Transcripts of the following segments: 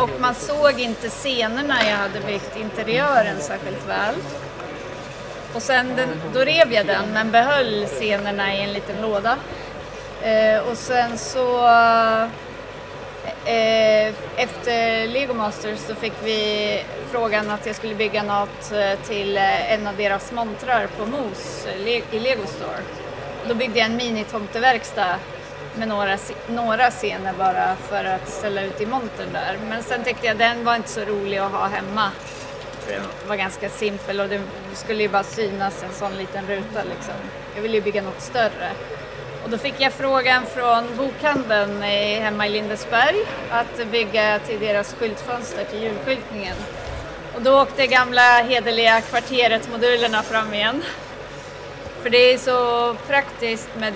och man såg inte scenerna jag hade byggt, interiören särskilt väl. Och sen då rev jag den men behöll scenerna i en liten låda. Och sen så efter Lego Masters så fick vi frågan att jag skulle bygga något till en av deras montrar på Mos i Lego Store. Då byggde jag en mini-tomteverkstad med några scener bara för att ställa ut i montern där. Men sen tyckte jag den var inte så rolig att ha hemma. För den var ganska simpel och det skulle ju bara synas en sån liten ruta liksom. Jag ville ju bygga något större. Och då fick jag frågan från bokhandeln hemma i Lindesberg att bygga till deras skyltfönster till julskyltningen. Och då åkte gamla hederliga kvarteret-modulerna fram igen. För det är så praktiskt med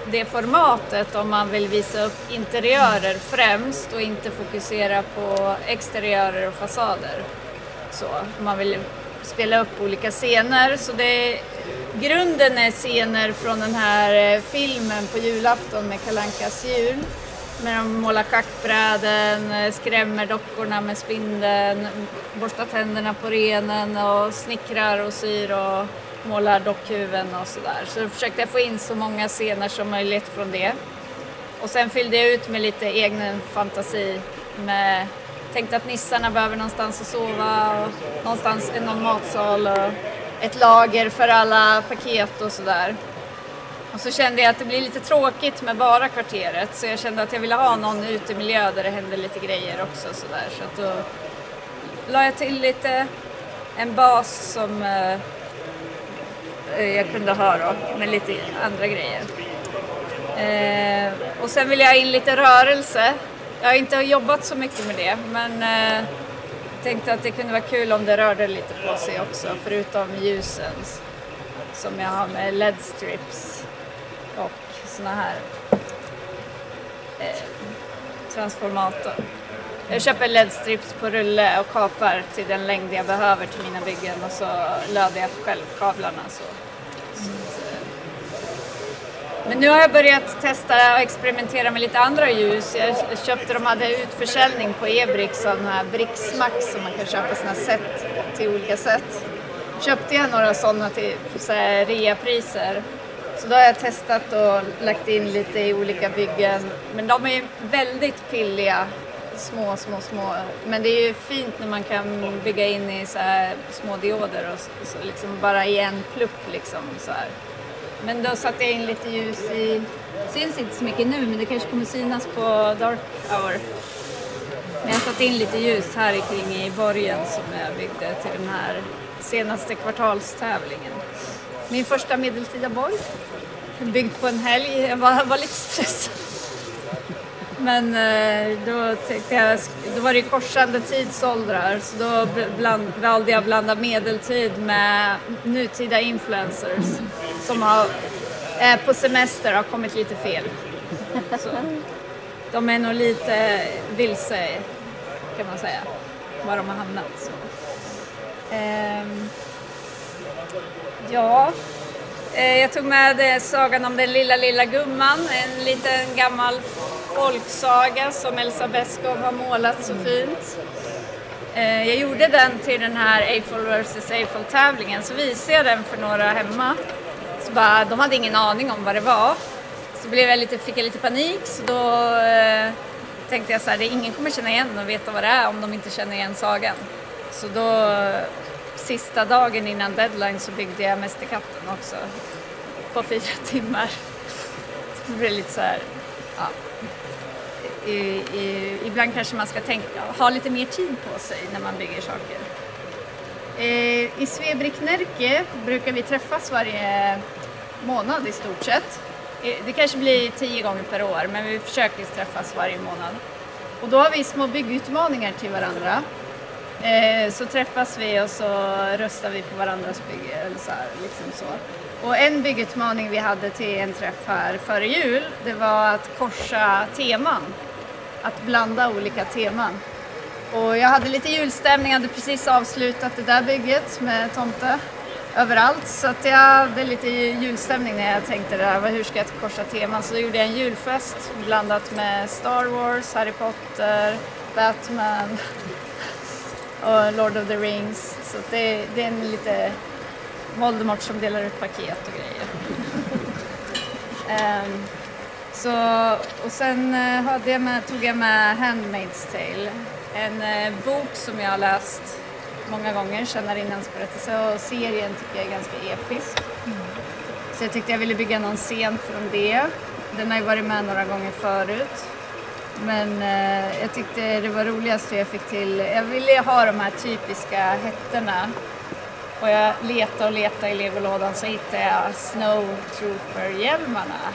det formatet om man vill visa upp interiörer främst och inte fokusera på exteriörer och fasader. Så man vill spela upp olika scener. Så grunden är scener från den här filmen på julafton med Kalle Ankas jul. När de målar schackbräden, skrämmer dockorna med spindeln, borstar tänderna på renen och snickrar och syr och målar dockhuven och sådär. Så då försökte jag få in så många scener som möjligt från det. Och sen fyllde jag ut med lite egen fantasi. Tänkte att nissarna behöver någonstans att sova och någonstans i någon matsal och ett lager för alla paket och sådär. Och så kände jag att det blir lite tråkigt med bara kvarteret. Så jag kände att jag ville ha någon utemiljö där det hände lite grejer också. Sådär. Så att då la jag till en bas som jag kunde ha då, med lite andra grejer. Och sen vill jag ha in lite rörelse. Jag har inte jobbat så mycket med det, men tänkte att det kunde vara kul om det rörde lite på sig också, förutom ljusen som jag har med LED-strips och såna här transformator. Jag köper LED-strips på rulle och kapar till den längd jag behöver till mina byggen och så löder jag själv kablarna. Men nu har jag börjat testa och experimentera med lite andra ljus. Jag köpte, de hade utförsäljning på Ebrix, sådana här Brixmax som man kan köpa såna set till olika sätt. Köpte jag några sådana till reapriser. Så då har jag testat och lagt in lite i olika byggen. Men de är väldigt pilliga, små. Men det är ju fint när man kan bygga in i så här små dioder och så liksom bara i en plupp liksom så här. Men då satte jag in lite ljus i, syns inte så mycket nu men det kanske kommer synas på dark hour. Men jag satte in lite ljus här kring i borgen som jag byggde till den här senaste kvartalstävlingen. Min första medeltida borg, byggd på en helg, jag var lite stressad. Men då tänkte jag, då var det korsande tidsåldrar så då valde jag blanda medeltid med nutida influencers som på semester har kommit lite fel. Så, de är nog lite vilse kan man säga, var de har hamnat. Så. Jag tog med sagan om den lilla gumman, en liten gammal folksaga som Elsa Beskow har målat så fint. Jag gjorde den till den här Eiffel vs. Eiffel-tävlingen, så visade jag den för några hemma. Så de hade ingen aning om vad det var. Så fick jag lite panik, så då tänkte jag så här, ingen kommer känna igen och veta vad det är om de inte känner igen sagan. Så då, sista dagen innan deadline, så byggde jag Mästerkatten också på 4 timmar. Så det blev lite så här, ja. Ibland kanske man ska ha lite mer tid på sig när man bygger saker. I Svebrick Närke brukar vi träffas varje månad i stort sett. Det kanske blir 10 gånger per år, men vi försöker träffas varje månad. Och då har vi små byggutmaningar till varandra. Så träffas vi och så röstar vi på varandras bygge eller så här, liksom så. Och en byggutmaning vi hade till en träff här före jul, det var att korsa teman. Att blanda olika teman. Och jag hade lite julstämning, hade precis avslutat det där bygget med tomte. överallt. Så att jag hade lite julstämning när jag tänkte där, hur ska jag korsa teman? Så gjorde jag en julfest blandat med Star Wars, Harry Potter, Batman och Lord of the Rings. Så det är en lite Voldemort som delar ut paket och grejer. Och sen tog jag med Handmaid's Tale, en bok som jag har läst många gånger, Tjänarinnans berättelse, och serien tycker jag är ganska episk. Så jag tyckte jag ville bygga någon scen från det. Den har ju varit med några gånger förut. Men jag tyckte det var roligast hur jag fick till. Jag ville ha de här typiska hätterna. Och jag letade i legolådan, så hittade jag Snowtrooper-hjälmarna.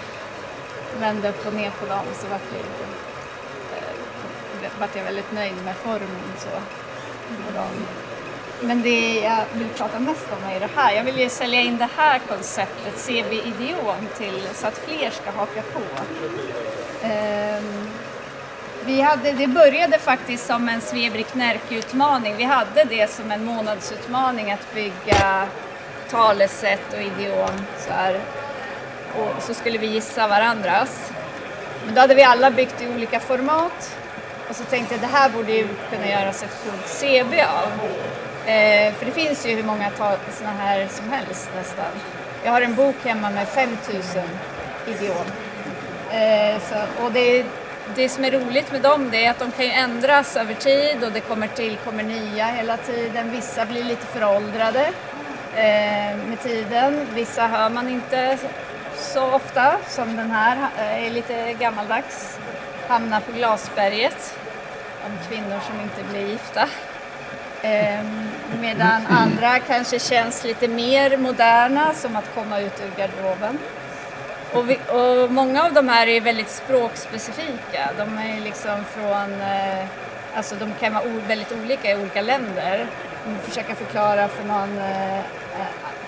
Vände upp och ner på dem, så vart jag väldigt nöjd med formen. Så. Men det jag vill prata mest om är det här. Jag vill ju sälja in det här konceptet, CB Ideon, så att fler ska haka på. Det började faktiskt som en Svebrik Närke-utmaning. Vi hade det som en månadsutmaning att bygga talesätt och idiom. Och så skulle vi gissa varandras. Men då hade vi alla byggt i olika format. Och så tänkte jag, det här borde ju kunna göras ett coolt CB av. För det finns ju hur många såna här som helst nästan. Jag har en bok hemma med 5000 idiom. Och det som är roligt med dem, det är att de kan ju ändras över tid och det kommer nya hela tiden. Vissa blir lite föråldrade med tiden. Vissa hör man inte så ofta, som den här är lite gammaldags. Hamnar på glasberget om kvinnor som inte blir gifta. Medan andra kanske känns lite mer moderna, som att komma ut ur garderoben. Och många av de här är väldigt språkspecifika. De är liksom alltså de kan vara väldigt olika i olika länder. Om du försöker förklara för någon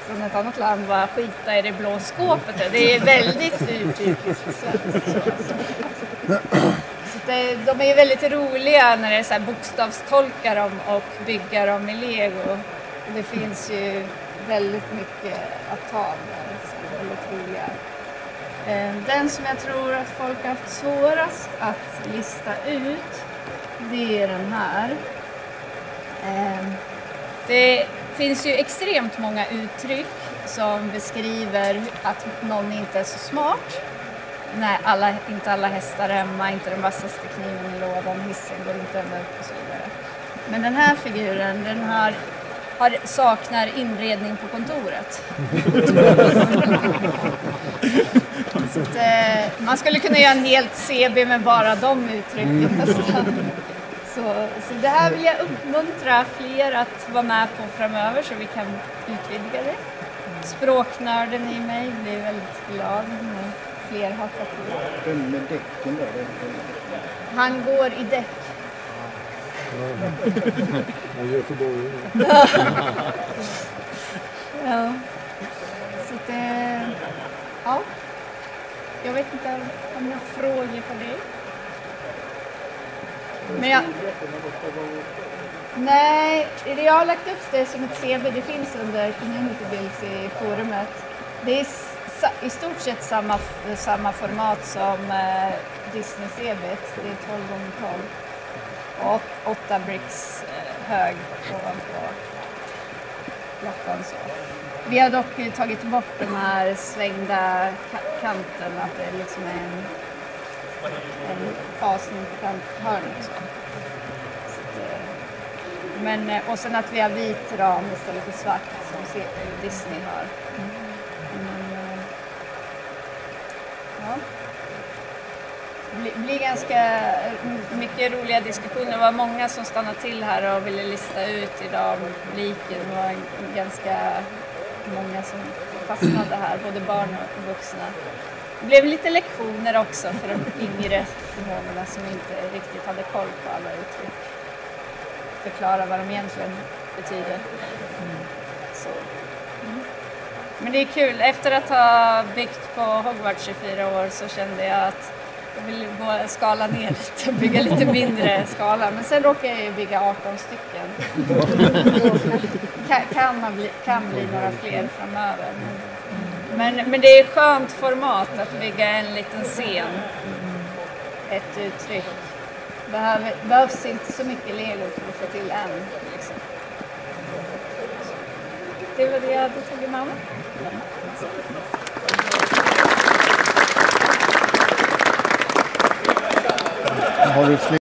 från ett annat land vad skita i det blå skåpet är. Det är väldigt typiskt svenskt. De är ju väldigt roliga när det är så här bokstavstolkar dem och byggar dem i Lego. Och det finns ju väldigt mycket att ta där, så väldigt roliga. Den som jag tror att folk har haft svårast att lista ut, det är den här. Det finns ju extremt många uttryck som beskriver att någon inte är så smart. Nej, inte alla hästar hemma, inte den vassaste kniven i lådan, hissen går inte ända upp och så vidare. Men den här figuren, den saknar inredning på kontoret. Så att, man skulle kunna göra en helt CB med bara de uttrycken nästan. Så det här vill jag uppmuntra fler att vara med på framöver, så vi kan utvidga det. Språknörden i mig blir väldigt glad när fler hakar på. Den med däcken då? Han går i däck. Han gör Göteborg. Ja. Så det... Ja. Jag vet inte om jag har frågor på det. Men nej, jag har lagt upp det som ett CB. Det finns under Community Builds i forumet. Det är i stort sett samma format som Disney CB. Det är 12x12. Och 8 bricks hög ovanpå plattan så. Vi har dock tagit bort de här svängda kanten, att det liksom är en fasning på hörnet. Men, och sen att vi har vit ram istället för svart som Disney har. Ja. Det blir ganska mycket roliga diskussioner. Det var många som stannade till här och ville lista ut idag liken. Det var ganska många som fastnade här, både barn och vuxna. Det blev lite lektioner också för de yngre förmågorna som inte riktigt hade koll på alla uttryck. Förklara vad de egentligen betyder. Så. Men det är kul. Efter att ha byggt på Hogwarts i 4 år så kände jag att Jag vill skala ner lite och bygga lite mindre skala. Men sen råkar jag ju bygga 18 stycken. Kan bli några fler framöver. Men det är skönt format att bygga en liten scen. Ett uttryck. Behövs inte så mycket lego för att få till en. Liksom. Det var det jag hade tagit med mig. Har du fler?